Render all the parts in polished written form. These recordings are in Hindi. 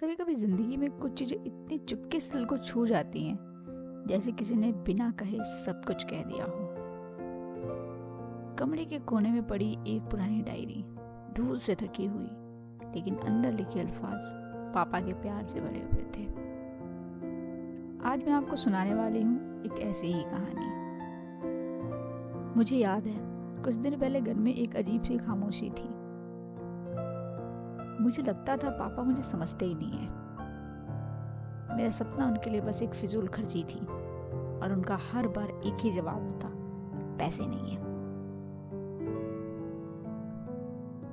कभी कभी जिंदगी में कुछ चीजें इतनी चुपके से दिल को छू जाती हैं, जैसे किसी ने बिना कहे सब कुछ कह दिया हो। कमरे के कोने में पड़ी एक पुरानी डायरी, धूल से ढकी हुई, लेकिन अंदर लिखे अल्फाज पापा के प्यार से भरे हुए थे। आज मैं आपको सुनाने वाली हूँ एक ऐसी ही कहानी। मुझे याद है, कुछ दिन पहले घर में एक अजीब सी खामोशी थी। मुझे लगता था पापा मुझे समझते ही नहीं है। मेरा सपना उनके लिए बस एक फिजूल खर्ची थी और उनका हर बार एक ही जवाब होता, पैसे नहीं है।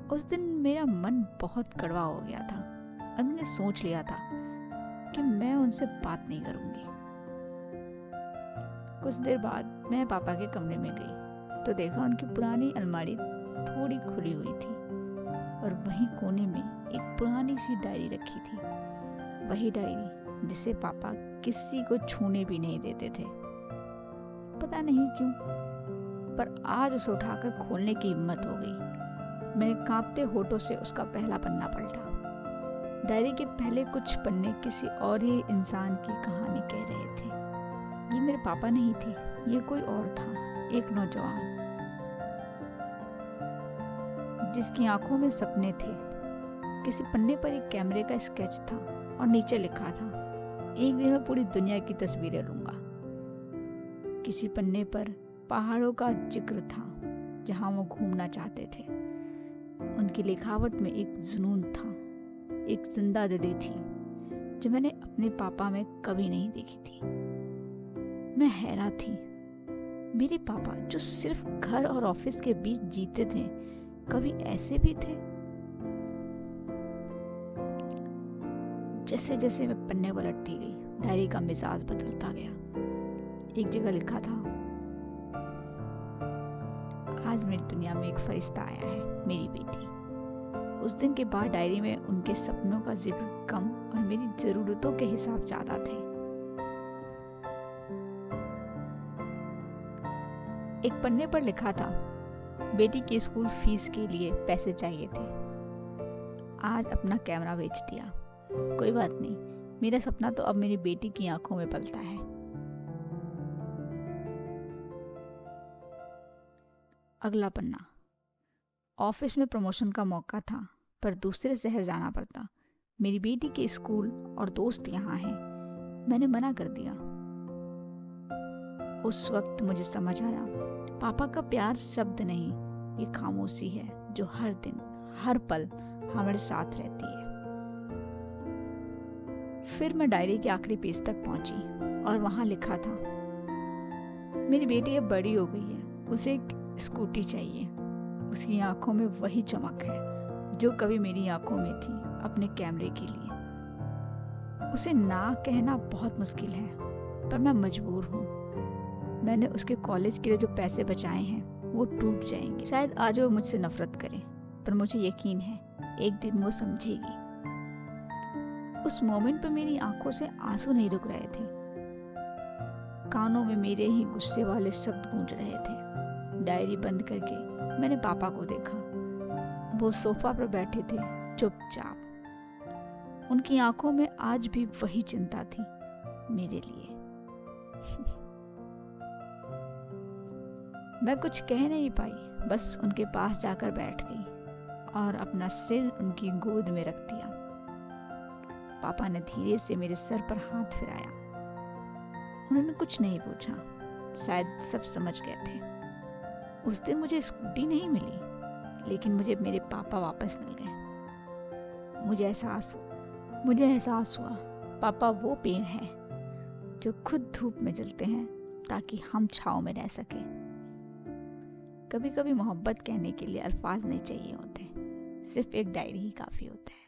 उस दिन मेरा मन बहुत कड़वा हो गया था और मैंने सोच लिया था कि मैं उनसे बात नहीं करूंगी। कुछ देर बाद मैं पापा के कमरे में गई तो देखा उनकी पुरानी अलमारी थोड़ी खुली हुई थी और वहीं कोने में एक पुरानी सी डायरी रखी थी। वही डायरी जिसे पापा किसी को छूने भी नहीं देते थे। पता नहीं क्यों, पर आज उसे उठाकर खोलने की हिम्मत हो गई। मैंने कांपते होठों से उसका पहला पन्ना पलटा। डायरी के पहले कुछ पन्ने किसी और ही इंसान की कहानी कह रहे थे। ये मेरे पापा नहीं थे, ये कोई और था, एक नौजवान जिसकी आंखों में सपने थे। किसी पन्ने पर एक कैमरे का स्केच था और नीचे लिखा था, एक दिन मैं पूरी दुनिया की तस्वीरें लूंगा। किसी पन्ने पर पहाड़ों का जिक्र था जहां वो घूमना चाहते थे। उनकी लिखावट में एक जुनून था, एक जिंदा दिली थी जो मैंने अपने पापा में कभी नहीं देखी थी। मैं हैरान थी। मेरे पापा जो सिर्फ घर और ऑफिस के बीच जीते थे, कभी ऐसे भी थे? जैसे जैसे मैं पन्ने पलटती गई, डायरी का मिजाज बदलता गया। एक जगह लिखा था, आज मेरी दुनिया में एक फरिश्ता आया है, मेरी बेटी। उस दिन के बाद डायरी में उनके सपनों का जिक्र कम और मेरी जरूरतों के हिसाब ज्यादा थे। एक पन्ने पर लिखा था, बेटी की स्कूल फीस के लिए पैसे चाहिए थे। आज अपना कैमरा बेच दिया। कोई बात नहीं, मेरा सपना तो अब मेरी बेटी की आंखों में पलता है। अगला पन्ना, ऑफिस में प्रमोशन का मौका था पर दूसरे शहर जाना पड़ता। मेरी बेटी के स्कूल और दोस्त यहाँ हैं। मैंने मना कर दिया। उस वक्त मुझे समझ आया, पापा का प्यार शब्द नहीं, ये खामोशी है जो हर दिन हर पल हमारे साथ रहती है। फिर मैं डायरी के आखिरी पेज तक पहुंची और वहां लिखा था, मेरी बेटी अब बड़ी हो गई है, उसे एक स्कूटी चाहिए। उसकी आंखों में वही चमक है जो कभी मेरी आंखों में थी, अपने कैमरे के लिए। उसे ना कहना बहुत मुश्किल है, पर मैं मजबूर हूँ। मैंने उसके कॉलेज के लिए जो पैसे बचाए हैं वो टूट जाएंगे। शायद आज वो मुझसे नफरत करे, पर मुझे यकीन है एक दिन वो समझेगी। उस मोमेंट पर मेरी आंखों से आंसू नहीं रुक रहे थे। कानों में मेरे ही गुस्से वाले शब्द गूंज रहे थे। डायरी बंद करके मैंने पापा को देखा। वो सोफा पर बैठे थे, चुपचाप। उनकी आंखों में आज भी वही चिंता थी मेरे लिए। मैं कुछ कह नहीं पाई, बस उनके पास जाकर बैठ गई और अपना सिर उनकी गोद में रख दिया। पापा ने धीरे से मेरे सर पर हाथ फिराया। उन्होंने कुछ नहीं पूछा, शायद सब समझ गए थे। उस दिन मुझे स्कूटी नहीं मिली, लेकिन मुझे मेरे पापा वापस मिल गए। मुझे एहसास हुआ पापा वो पेड़ हैं जो खुद धूप में जलते हैं ताकि हम छांव में रह सके। कभी कभी मोहब्बत कहने के लिए अल्फाज नहीं चाहिए होते, सिर्फ एक डायरी ही काफी होता है।